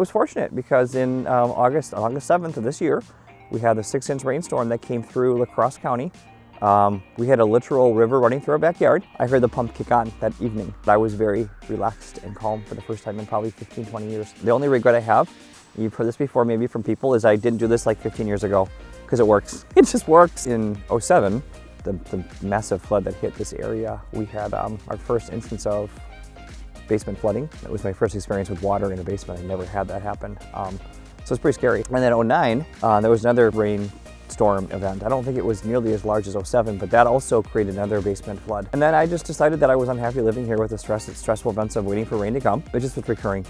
was fortunate because in August 7th of this year, we had the 6-inch rainstorm that came through La Crosse County. We had a literal river running through our backyard. I heard the pump kick on that evening. I was very relaxed and calm for the first time in probably 15, 20 years. The only regret I have, you've heard this before maybe from people, is I didn't do this like 15 years ago because it works. It just works. In 07, the massive flood that hit this area, we had our first instance of basement flooding. That was my first experience with water in a basement. I never had that happen. So it's pretty scary. And then in 09, there was another rainstorm event. I don't think it was nearly as large as 07, but that also created another basement flood. And then I just decided that I was unhappy living here with the stressful events of waiting for rain to come. It just was recurring,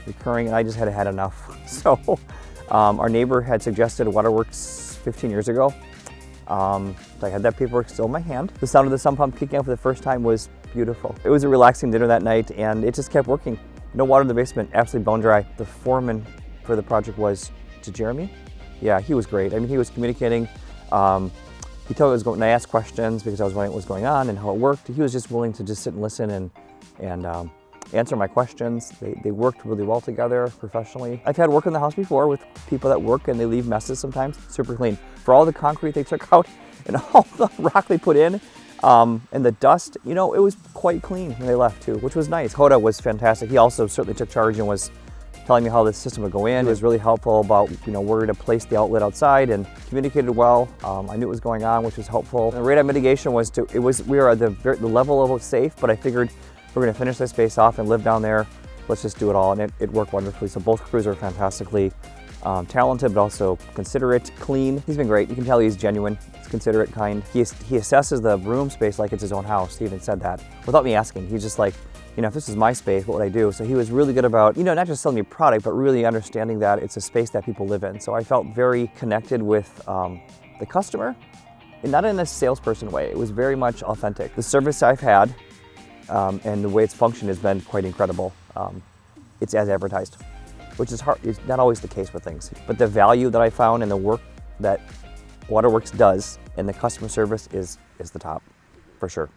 and I just had had enough. So our neighbor had suggested waterworks 15 years ago. So I had that paperwork still in my hand. The sound of the sump pump kicking on for the first time was beautiful. It was a relaxing dinner that night, and it just kept working. No water in the basement, absolutely bone dry. The foreman for the project was Jeromy. Yeah, he was great. I mean, he was communicating. He told me I was going, and I asked questions because I was wondering what was going on and how it worked. He was just willing to just sit and listen and answer my questions. They worked really well together professionally. I've had work in the house before with people that work and they leave messes sometimes. Super clean. For all the concrete they took out and all the rock they put in and the dust, you know, it was quite clean when they left too, which was nice. Dakota was fantastic. He also certainly took charge and was telling me how the system would go in. He was really helpful about, you know, where to place the outlet outside and communicated well. I knew what was going on, which was helpful. And radon mitigation we were at the level of safe, but I figured we're going to finish this space off and live down there. Let's just do it all, and it worked wonderfully. So both crews are fantastically talented, but also considerate, clean. He's been great. You can tell he's genuine. He's considerate, kind. He assesses the room space like it's his own house. He even said that without me asking. He's just like, you know, if this is my space, what would I do? So he was really good about, you know, not just selling me a product, but really understanding that it's a space that people live in. So I felt very connected with the customer, and not in a salesperson way. It was very much authentic. The service I've had and the way it's functioned has been quite incredible. It's as advertised, which is hard. It's not always the case with things. But the value that I found in the work that Waterworks does and the customer service is the top, for sure.